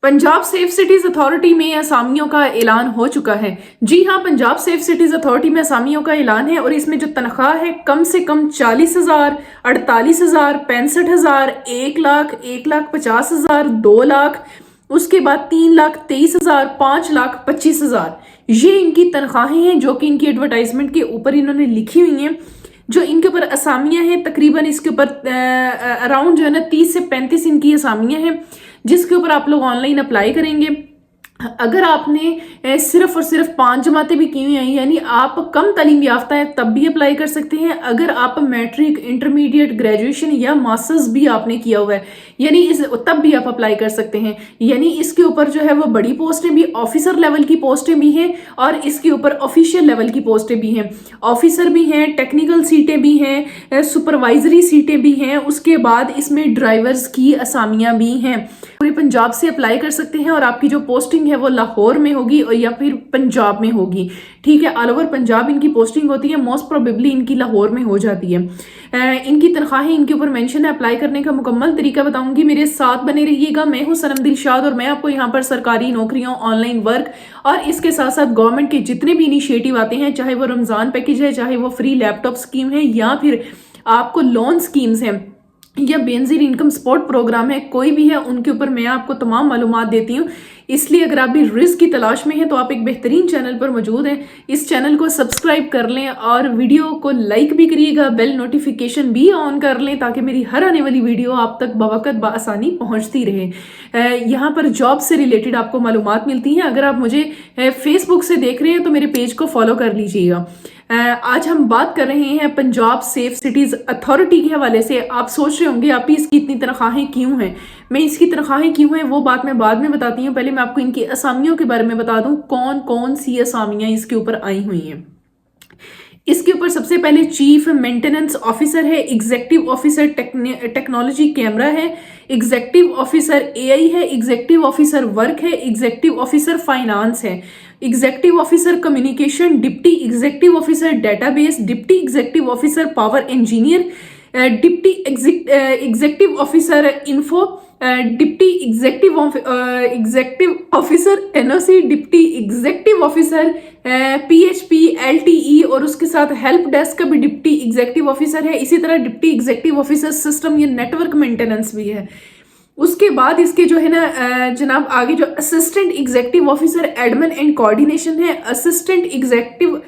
Punjab safe cities authority में असामियों का ऐलान हो चुका है। जी हाँ, पंजाब सेफ सिटीज अथॉरिटी में असामियों का ऐलान है और इसमें जो तनख्वाह है कम से कम 40,000, 48,000, 65,000, 1,00,000, 1,50,000, 2,00,000, उसके बाद 3,23,000, 5,25,000, ये इनकी तनख्वाहें हैं जो कि इनकी एडवर्टाइजमेंट के ऊपर इन्होंने लिखी हुई हैं। जो इनके ऊपर असामियां हैं तकरीबन इसके ऊपर अराउंड जो है ना 30 से 35 इनकी असामियां हैं जिसके ऊपर आप लोग ऑनलाइन अप्लाई करेंगे। अगर आपने सिर्फ और सिर्फ 5 जमातें भी की हुई हैं यानी आप कम तालीम याफ्ता है तब भी अप्लाई कर सकते हैं। अगर आप मैट्रिक, इंटरमीडिएट, ग्रेजुएशन या मास्टर्स भी आपने किया हुआ है यानी तब भी आप अप्लाई कर सकते हैं। यानी इसके ऊपर जो है वो बड़ी पोस्टें भी, ऑफिसर लेवल की पोस्टें भी हैं और इसके ऊपर ऑफिशियल लेवल की पोस्टें भी हैं। ऑफिसर भी हैं, टेक्निकल सीटें भी हैं, सुपरवाइजरी सीटें भी हैं, उसके बाद इसमें ड्राइवर्स की असामियां भी हैं। पूरे पंजाब से अप्लाई कर सकते हैं और आपकी जो पोस्टिंग है वो लाहौर में होगी और या फिर पंजाब में होगी। ठीक है, ऑल ओवर पंजाब इनकी पोस्टिंग होती है, मोस्ट प्रोबेबली इनकी लाहौर में हो जाती है। इनकी तनख्वाहें इनके ऊपर मेंशन है। अप्लाई करने का मुकम्मल तरीका बताऊंगी, मेरे साथ बने रहिएगा। मैं हूं सनम दिलशाद और मैं आपको यहाँ पर सरकारी नौकरियों, ऑनलाइन वर्क और इसके साथ साथ गवर्नमेंट के जितने भी इनिशिएटिव आते हैं, चाहे वो रमजान पैकेज है, चाहे वो फ्री लैपटॉप स्कीम है या फिर आपको लोन स्कीम्स हैं या बेनजीर इनकम सपोर्ट प्रोग्राम है, कोई भी है, उनके ऊपर मैं आपको तमाम मालूमात देती हूँ। इसलिए अगर आप भी रिस्क की तलाश में हैं तो आप एक बेहतरीन चैनल पर मौजूद हैं। इस चैनल को सब्सक्राइब कर लें और वीडियो को लाइक भी करिएगा, बेल नोटिफिकेशन भी ऑन कर लें ताकि मेरी हर आने वाली वीडियो आप तक बवक्त बआसानी पहुंचती रहे। यहाँ पर जॉब से रिलेटेड आपको मालूमात मिलती हैं। अगर आप मुझे फेसबुक से देख रहे हैं तो मेरे पेज को फॉलो कर लीजिएगा। आज हम बात कर रहे हैं पंजाब सेफ सिटीज अथॉरिटी के हवाले से। आप सोच रहे होंगे आप ही इसकी इतनी तनख्वाहें क्यों हैं, मैं इसकी तनख्वाहें क्यों हैं वो बात मैं बाद में बताती हूँ। पहले मैं आपको इनकी असामियों के बारे में बता दूं, कौन कौन सी असामियां इसके ऊपर आई हुई हैं। इसके ऊपर सबसे पहले चीफ मेंटेनेंस ऑफिसर है, एग्जीक्यूटिव ऑफिसर टेक्नोलॉजी कैमरा है, एग्जीक्यूटिव ऑफिसर एआई है, एग्जीक्यूटिव ऑफिसर वर्क है, एग्जीक्यूटिव ऑफिसर फाइनेंस है, executive officer communication, deputy executive officer database, deputy executive officer power engineer, deputy executive officer info, deputy executive officer NOC, deputy executive officer PHP LTE और उसके साथ help desk का भी deputy executive officer है। इसी तरह deputy executive officer system या network maintenance भी है। उसके बाद इसके जो है ना जनाब आगे जो assistant executive officer admin and coordination है, असिस्टेंट एग्जीक्यूटिव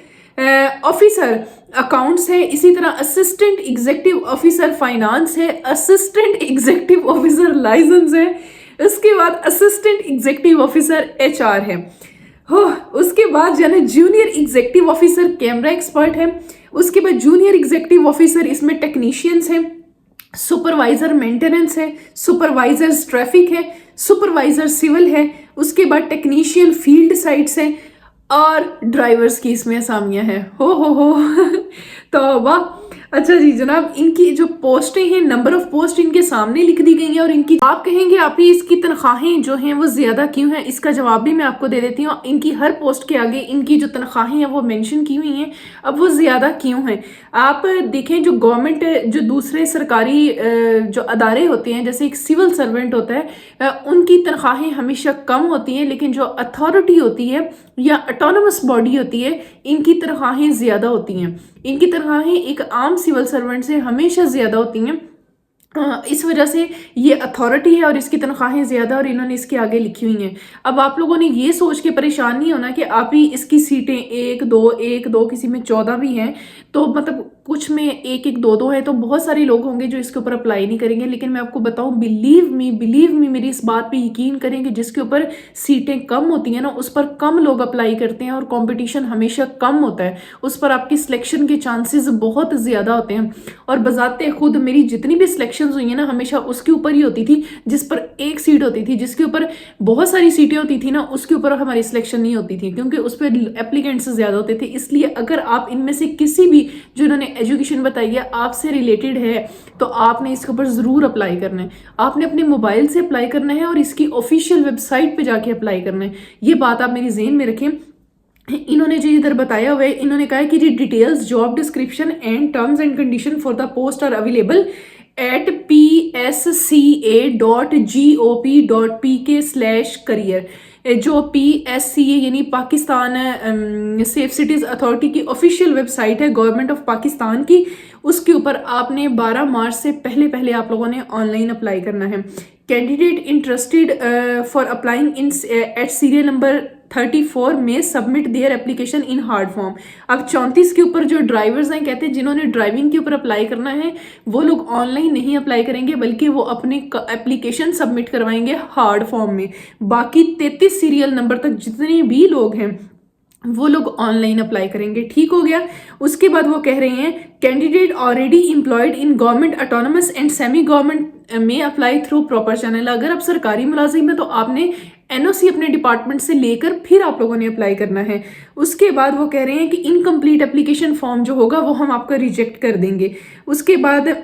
ऑफिसर अकाउंट्स है, इसी तरह असिस्टेंट एग्जीक्यूटिव ऑफिसर फाइनेंस है, असिस्टेंट एग्जीक्यूटिव ऑफिसर लाइसेंस है, उसके बाद असिस्टेंट एग्जीक्यूटिव ऑफिसर एचआर है। हो उसके बाद जो है junior executive officer camera expert है, उसके बाद जूनियर एग्जीक्यूटिव ऑफिसर इसमें टेक्नीशियंस है, सुपरवाइजर मेंटेनेंस है, सुपरवाइजर ट्रैफिक है, सुपरवाइजर सिविल है, उसके बाद टेक्नीशियन फील्ड साइट्स है और ड्राइवर्स की इसमें असामियां हैं। हो तो वाह। अच्छा जी जनाब, इनकी जो पोस्टें हैं, नंबर ऑफ पोस्ट इनके सामने लिख दी गई हैं और इनकी आप कहेंगे आप ही इसकी तनख्वाहें जो हैं वो ज्यादा क्यों हैं, इसका जवाब भी मैं आपको दे देती हूँ। इनकी हर पोस्ट के आगे इनकी जो तनख्वाहें हैं वो मेंशन की हुई हैं। अब वो ज्यादा क्यों हैं आप देखें, जो गवर्नमेंट, जो दूसरे सरकारी जो अदारे होते हैं, जैसे एक सिविल सर्वेंट होता है, उनकी तनख्वाहें हमेशा कम होती हैं, लेकिन जो अथॉरिटी होती है या ऑटोनमस बॉडी होती है इनकी तनख्वाहें ज्यादा होती हैं। इनकी तनख्वाहें एक आम सिविल सर्वेंट से हमेशा ज्यादा होती हैं। इस वजह से ये अथॉरिटी है और इसकी तनख्वाहें ज्यादा और इन्होंने इसके आगे लिखी हुई हैं। अब आप लोगों ने ये सोच के परेशान नहीं होना कि आप ही इसकी सीटें 1 2 किसी में 14 भी हैं, तो मतलब कुछ में 1 1 2 2 है, तो बहुत सारे लोग होंगे जो इसके ऊपर अप्लाई नहीं करेंगे। लेकिन मैं आपको बताऊं, बिलीव मी मेरी इस बात पे यकीन करेंगे, जिसके ऊपर सीटें कम होती हैं ना उस पर कम लोग अप्लाई करते हैं और कंपटीशन हमेशा कम होता है, उस पर आपकी सिलेक्शन के चांसेस बहुत ज्यादा होते हैं। और बजाते खुद मेरी जितनी भी सिलेक्शन हुई है ना हमेशा उसके ऊपर ही होती थी जिस पर एक सीट होती थी, जिसके ऊपर बहुत सारी सीटें होती थी ना उसके ऊपर हमारी सिलेक्शन नहीं होती थी, क्योंकि उस पर एप्लीकेंट्स ज्यादा होते थे। इसलिए अगर आप इनमें से किसी भी जो इन्होंने एजुकेशन बताई है आपसे रिलेटेड है तो आपने इसके ऊपर जरूर अप्लाई करना है। आपने अपने मोबाइल से अप्लाई करना है और इसकी ऑफिशियल वेबसाइट पे जाके अप्लाई करना है। ये बात आप मेरी ज़हन में रखें। इन्होंने जो इधर बताया हुआ है, इन्होंने कहा है कि जी details, job description and terms and condition for the post are available psca.gop.pk/career। जो PSCA यानी पाकिस्तान सेफ सिटीज़ अथॉरिटी की ऑफिशियल वेबसाइट है गवर्नमेंट ऑफ पाकिस्तान की, उसके ऊपर आपने 12 मार्च से पहले पहले आप लोगों ने ऑनलाइन अप्लाई करना है। Candidate interested for applying in eight serial number 34 में submit their application in hard form. अब 34 के ऊपर जो ड्राइवर्स हैं, कहते हैं जिन्होंने ड्राइविंग के ऊपर अप्लाई करना है वो लोग ऑनलाइन नहीं अप्लाई करेंगे बल्कि वो अपने एप्लीकेशन सबमिट करवाएंगे हार्ड फॉर्म में। बाकी 33 सीरियल नंबर तक जितने भी लोग हैं वो लोग ऑनलाइन अप्लाई करेंगे। ठीक हो गया। उसके बाद वो कह रहे हैं candidate already employed in government autonomous and semi government में अप्लाई थ्रू प्रॉपर चैनल। अगर आप सरकारी मुलाजिम है तो आपने एनओसी अपने डिपार्टमेंट से लेकर फिर आप लोगों ने अप्लाई करना है। उसके बाद वो कह रहे हैं कि इनकम्प्लीट एप्लीकेशन फॉर्म जो होगा वो हम आपका रिजेक्ट कर देंगे। उसके बाद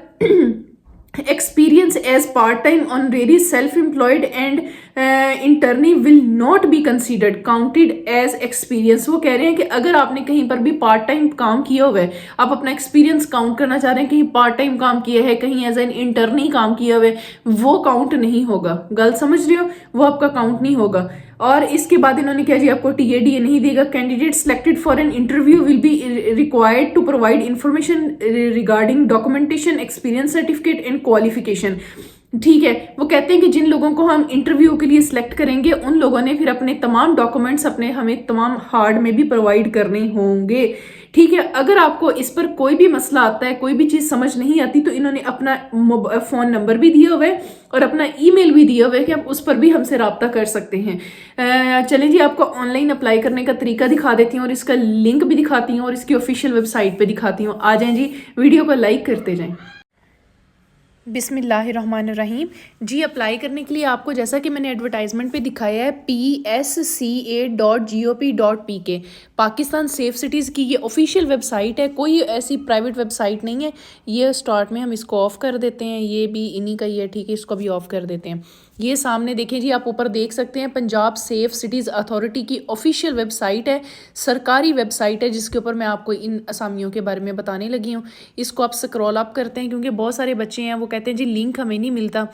experience as part-time honorary self-employed and internee will not be considered counted as experience। वो कह रहे हैं कि अगर आपने कहीं पर भी पार्ट टाइम काम किया हुआ है, आप अपना एक्सपीरियंस काउंट करना चाह रहे हैं, कहीं पार्ट टाइम काम किया है, कहीं एज एन इंटर्नी काम किया हुआ है, वो काउंट नहीं होगा। गलत समझ रहे हो, वो आपका काउंट नहीं होगा। और इसके बाद इन्होंने क्या जी आपको टीएडीए नहीं देगा। Candidate selected for an interview will be required to provide information regarding documentation, experience certificate and qualification. ठीक है। वो कहते हैं कि जिन लोगों को हम इंटरव्यू के लिए सिलेक्ट करेंगे उन लोगों ने फिर अपने तमाम डॉक्यूमेंट्स अपने हमें तमाम हार्ड में भी प्रोवाइड करने होंगे। ठीक है। अगर आपको इस पर कोई भी मसला आता है, कोई भी चीज़ समझ नहीं आती, तो इन्होंने अपना फ़ोन नंबर भी दिया हुआ है और अपना ईमेल भी दिया हुआ है कि आप उस पर भी हमसे रब्ता कर सकते हैं। चलें जी, आपको ऑनलाइन अप्लाई करने का तरीका दिखा देती हूँ और इसका लिंक भी दिखाती हूँ और इसकी ऑफिशियल वेबसाइट पे दिखाती हूँ। आ जाएं जी, वीडियो को लाइक करते जाएं। बिस्मिल्लाहिर्रहमानिर्रहीम। जी, अप्लाई करने के लिए आपको जैसा कि मैंने एडवर्टाइजमेंट पे दिखाया है psca.gop.pk, पाकिस्तान सेफ सिटीज़ की ये ऑफिशियल वेबसाइट है, कोई ऐसी प्राइवेट वेबसाइट नहीं है। ये स्टार्ट में हम इसको ऑफ़ कर देते हैं, ये भी इन्हीं का ही है। ठीक है, इसको भी ऑफ़ कर देते हैं। ये सामने देखें जी, आप ऊपर देख सकते हैं पंजाब सेफ सिटीज़ अथॉरिटी की ऑफिशियल वेबसाइट है, सरकारी वेबसाइट है, जिसके ऊपर मैं आपको इन असामियों के बारे में बताने लगी हूँ। इसको आप स्क्रॉल अप करते हैं क्योंकि बहुत सारे बच्चे हैं वो कहते हैं जी लिंक हमें नहीं मिलता।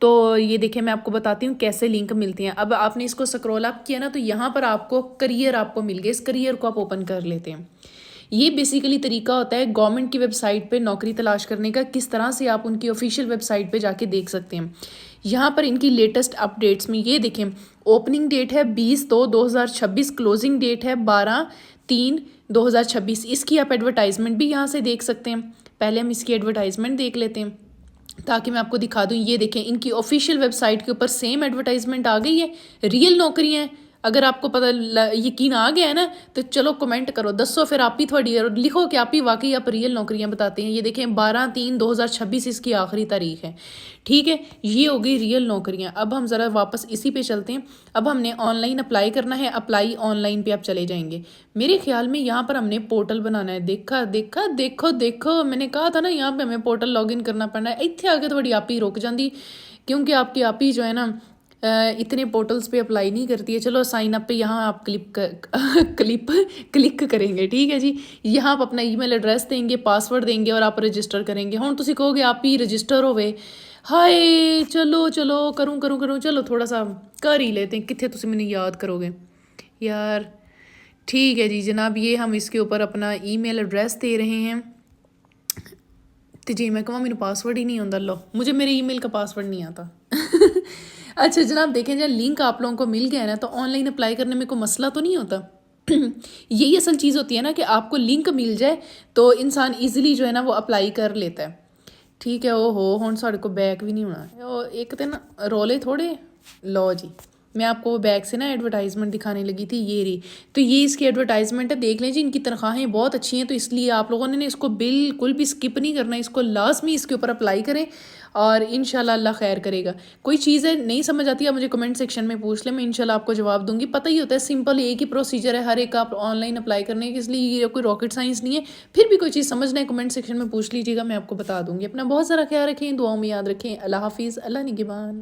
तो ये देखें, मैं आपको बताती हूँ कैसे लिंक मिलती हैं। अब आपने इसको स्क्रॉल अप किया ना, तो यहाँ पर आपको करियर आपको मिल गया। इस करियर को आप ओपन कर लेते हैं। ये बेसिकली तरीका होता है गवर्नमेंट की वेबसाइट पे नौकरी तलाश करने का, किस तरह से आप उनकी ऑफिशियल वेबसाइट पे जाके देख सकते हैं। यहाँ पर इनकी लेटेस्ट अपडेट्स में ये देखें, ओपनिंग डेट है 20/2/2026, क्लोजिंग डेट है 12/3/2026। इसकी आप एडवर्टाइजमेंट भी यहाँ से देख सकते हैं। पहले हम इसकी एडवर्टाइजमेंट देख लेते हैं ताकि मैं आपको दिखा दूँ। ये देखें, इनकी ऑफिशियल वेबसाइट के ऊपर सेम एडवर्टाइजमेंट आ गई है, रियल नौकरियाँ हैं। अगर आपको पता यकीन आ गया है ना, तो चलो कमेंट करो, दसो फिर आप ही थोड़ी लिखो कि आप ही वाकई आप रियल नौकरियां बताते हैं। ये देखें 12/3/2026 इसकी आखिरी तारीख है। ठीक है, ये हो गई रियल नौकरियां। अब हम ज़रा वापस इसी पे चलते हैं। अब हमने ऑनलाइन अप्लाई करना है, अप्लाई ऑनलाइन पे आप चले जाएंगे। मेरे ख्याल में यहाँ पर हमने पोर्टल बनाना है। देखा देखा देखो देखो, मैंने कहा था ना यहाँ पे हमें पोर्टल लॉगिन करना पड़ना है। इतने आगे थोड़ी आप ही रुक जाती, क्योंकि आपकी आप ही जो है ना इतने पोर्टल्स पे अप्लाई नहीं करती है। चलो साइन अप पे यहाँ आप क्लिक करेंगे। ठीक है जी, यहाँ आप अपना ईमेल एड्रेस देंगे, पासवर्ड देंगे और आप रजिस्टर करेंगे। हुण तुसी कहोगे आप ही रजिस्टर होवे, हाय चलो चलो करूँ चलो थोड़ा सा कर ही लेते हैं, कितने तुसी मैंने याद करोगे यार। ठीक है जी जनाब, ये हम इसके ऊपर अपना ईमेल एड्रेस दे रहे हैं। तो जी मैं कहूँ मेरे पासवर्ड ही नहीं आता, लो मुझे मेरे ईमेल का पासवर्ड नहीं आता। अच्छा जनाब, देखें जब लिंक आप लोगों को मिल गया है ना, तो ऑनलाइन अप्लाई करने में कोई मसला तो नहीं होता। यही असल चीज़ होती है ना कि आपको लिंक मिल जाए तो इंसान इजीली जो है ना वो अप्लाई कर लेता है। ठीक है, ओहो हुण साढ़े को बैक भी नहीं होना। एक तो ना रोले थोड़े, लो जी मैं आपको बैक से ना एडवर्टाइजमेंट दिखाने लगी थी, ये रही। तो ये इसकी एडवर्टाइजमेंट है, देख लें जी। इनकी तनख्वाहें बहुत अच्छी हैं, तो इसलिए आप लोगों ने इसको बिल्कुल भी स्किप नहीं करना, इसको लाजमी इसके ऊपर अप्लाई करें और इंशाल्लाह अल्लाह खैर करेगा। कोई चीज़ है नहीं समझ आती है मुझे कमेंट सेक्शन में पूछ लें, मैं इंशाल्लाह आपको जवाब दूंगी। पता ही होता है, सिंपल एक ही प्रोसीजर है हर एक आप ऑनलाइन अप्लाई करने के, इसलिए ये कोई रॉकेट साइंस नहीं है। फिर भी कोई चीज़ समझना है कमेंट सेक्शन में पूछ लीजिएगा, मैं आपको बता दूंगी। अपना बहुत सारा ख्याल रखें, दुआओं में याद रखें। अल्लाह हाफिज़, अल्लाह निगहबान।